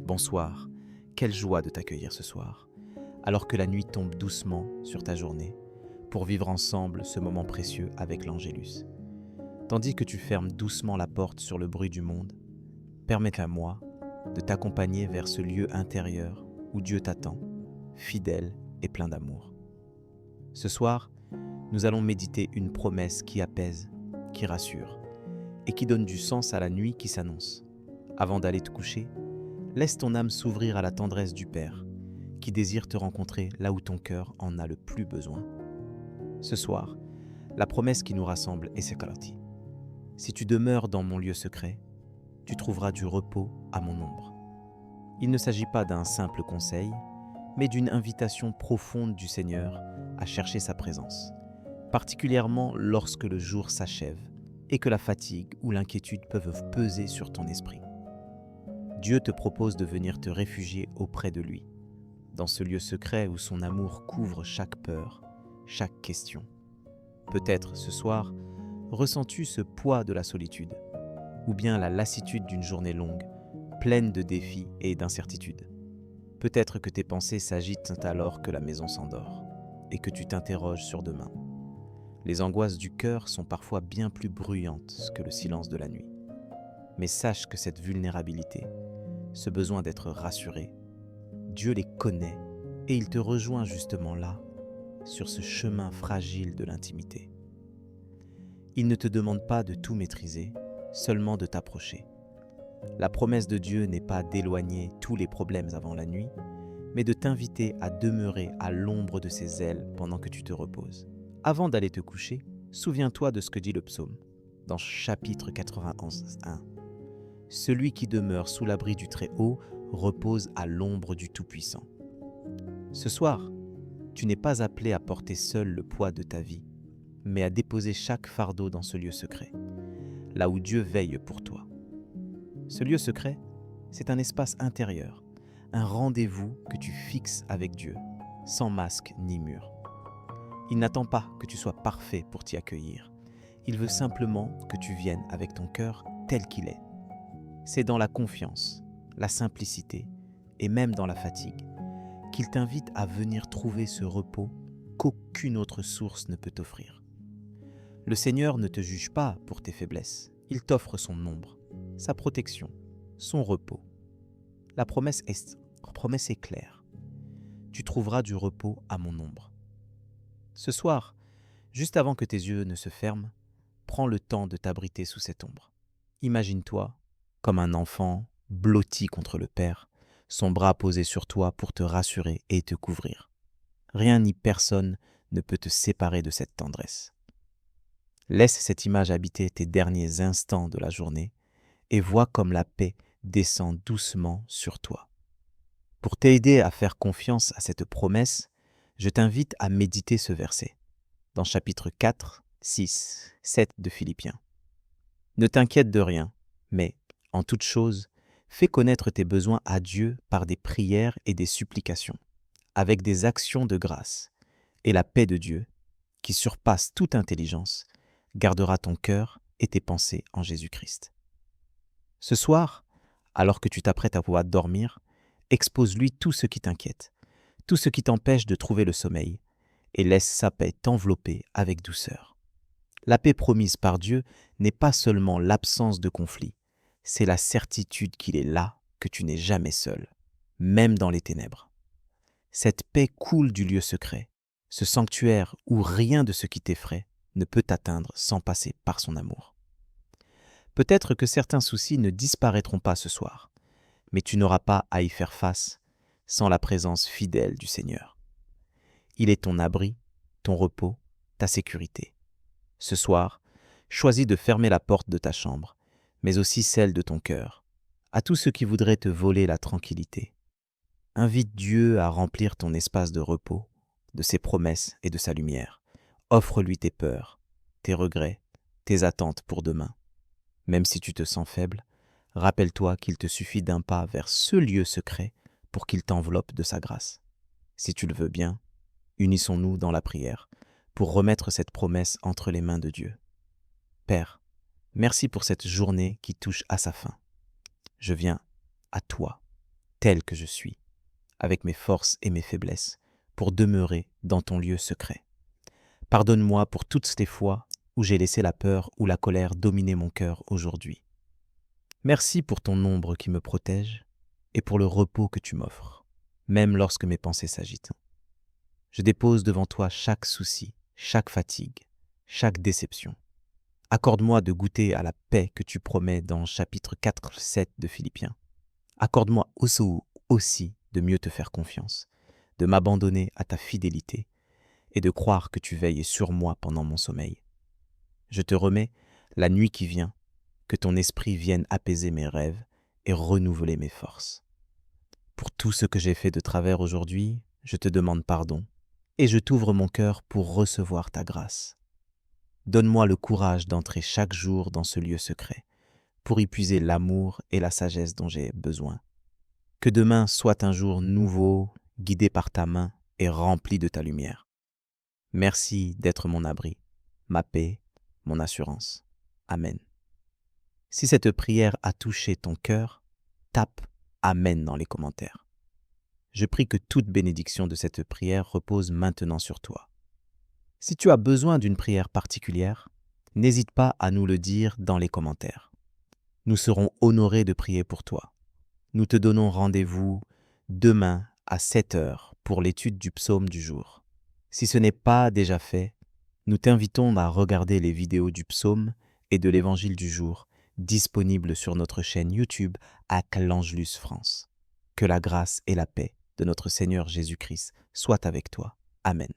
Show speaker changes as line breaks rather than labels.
bonsoir, quelle joie de t'accueillir ce soir, alors que la nuit tombe doucement sur ta journée, pour vivre ensemble ce moment précieux avec l'Angélus. Tandis que tu fermes doucement la porte sur le bruit du monde, permets à moi de t'accompagner vers ce lieu intérieur où Dieu t'attend, fidèle et plein d'amour. Ce soir, nous allons méditer une promesse qui apaise, qui rassure et qui donne du sens à la nuit qui s'annonce. Avant d'aller te coucher, laisse ton âme s'ouvrir à la tendresse du Père, qui désire te rencontrer là où ton cœur en a le plus besoin. Ce soir, la promesse qui nous rassemble est Sekalati. Si tu demeures dans mon lieu secret, tu trouveras du repos à mon ombre. Il ne s'agit pas d'un simple conseil, mais d'une invitation profonde du Seigneur à chercher sa présence, particulièrement lorsque le jour s'achève et que la fatigue ou l'inquiétude peuvent peser sur ton esprit. Dieu te propose de venir te réfugier auprès de lui, dans ce lieu secret où son amour couvre chaque peur, chaque question. Peut-être ce soir, ressens-tu ce poids de la solitude, ou bien la lassitude d'une journée longue, pleine de défis et d'incertitudes. Peut-être que tes pensées s'agitent alors que la maison s'endort, et que tu t'interroges sur demain. Les angoisses du cœur sont parfois bien plus bruyantes que le silence de la nuit. Mais sache que cette vulnérabilité, ce besoin d'être rassuré, Dieu les connaît et il te rejoint justement là, sur ce chemin fragile de l'intimité. Il ne te demande pas de tout maîtriser, seulement de t'approcher. La promesse de Dieu n'est pas d'éloigner tous les problèmes avant la nuit, mais de t'inviter à demeurer à l'ombre de ses ailes pendant que tu te reposes. Avant d'aller te coucher, souviens-toi de ce que dit le psaume, dans chapitre 91:1. Celui qui demeure sous l'abri du Très-Haut repose à l'ombre du Tout-Puissant. Ce soir, tu n'es pas appelé à porter seul le poids de ta vie, mais à déposer chaque fardeau dans ce lieu secret, là où Dieu veille pour toi. Ce lieu secret, c'est un espace intérieur, un rendez-vous que tu fixes avec Dieu, sans masque ni mur. Il n'attend pas que tu sois parfait pour t'y accueillir. Il veut simplement que tu viennes avec ton cœur tel qu'il est. C'est dans la confiance, la simplicité et même dans la fatigue qu'il t'invite à venir trouver ce repos qu'aucune autre source ne peut t'offrir. Le Seigneur ne te juge pas pour tes faiblesses, il t'offre son ombre, sa protection, son repos. La promesse est claire. Tu trouveras du repos à mon ombre. Ce soir, juste avant que tes yeux ne se ferment, prends le temps de t'abriter sous cette ombre. Imagine-toi comme un enfant blotti contre le Père, son bras posé sur toi pour te rassurer et te couvrir. Rien ni personne ne peut te séparer de cette tendresse. Laisse cette image habiter tes derniers instants de la journée et vois comme la paix descend doucement sur toi. Pour t'aider à faire confiance à cette promesse, je t'invite à méditer ce verset, dans chapitre 4, 6, 7 de Philippiens. Ne t'inquiète de rien, mais, en toute chose, fais connaître tes besoins à Dieu par des prières et des supplications, avec des actions de grâce, et la paix de Dieu, qui surpasse toute intelligence, gardera ton cœur et tes pensées en Jésus-Christ. Ce soir, alors que tu t'apprêtes à pouvoir dormir, expose-lui tout ce qui t'inquiète, tout ce qui t'empêche de trouver le sommeil, et laisse sa paix t'envelopper avec douceur. La paix promise par Dieu n'est pas seulement l'absence de conflit, c'est la certitude qu'il est là, que tu n'es jamais seul, même dans les ténèbres. Cette paix coule du lieu secret, ce sanctuaire où rien de ce qui t'effraie ne peut t'atteindre sans passer par son amour. Peut-être que certains soucis ne disparaîtront pas ce soir, mais tu n'auras pas à y faire face sans la présence fidèle du Seigneur. Il est ton abri, ton repos, ta sécurité. Ce soir, choisis de fermer la porte de ta chambre, mais aussi celle de ton cœur, à tous ceux qui voudraient te voler la tranquillité. Invite Dieu à remplir ton espace de repos, de ses promesses et de sa lumière. Offre-lui tes peurs, tes regrets, tes attentes pour demain. Même si tu te sens faible, rappelle-toi qu'il te suffit d'un pas vers ce lieu secret pour qu'il t'enveloppe de sa grâce. Si tu le veux bien, unissons-nous dans la prière pour remettre cette promesse entre les mains de Dieu. Père, merci pour cette journée qui touche à sa fin. Je viens à toi tel que je suis, avec mes forces et mes faiblesses, pour demeurer dans ton lieu secret. Pardonne-moi pour toutes les fois où j'ai laissé la peur ou la colère dominer mon cœur aujourd'hui. Merci pour ton ombre qui me protège et pour le repos que tu m'offres, même lorsque mes pensées s'agitent. Je dépose devant toi chaque souci, chaque fatigue, chaque déception. Accorde-moi de goûter à la paix que tu promets dans chapitre 4-7 de Philippiens. Accorde-moi aussi de mieux te faire confiance, de m'abandonner à ta fidélité et de croire que tu veilles sur moi pendant mon sommeil. Je te remets la nuit qui vient, que ton esprit vienne apaiser mes rêves et renouveler mes forces. Pour tout ce que j'ai fait de travers aujourd'hui, je te demande pardon et je t'ouvre mon cœur pour recevoir ta grâce. Donne-moi le courage d'entrer chaque jour dans ce lieu secret, pour y puiser l'amour et la sagesse dont j'ai besoin. Que demain soit un jour nouveau, guidé par ta main et rempli de ta lumière. Merci d'être mon abri, ma paix, mon assurance. Amen. Si cette prière a touché ton cœur, tape Amen dans les commentaires. Je prie que toute bénédiction de cette prière repose maintenant sur toi. Si tu as besoin d'une prière particulière, n'hésite pas à nous le dire dans les commentaires. Nous serons honorés de prier pour toi. Nous te donnons rendez-vous demain à 7 heures pour l'étude du psaume du jour. Si ce n'est pas déjà fait, nous t'invitons à regarder les vidéos du psaume et de l'évangile du jour disponibles sur notre chaîne YouTube à l'Angelus France. Que la grâce et la paix de notre Seigneur Jésus-Christ soient avec toi. Amen.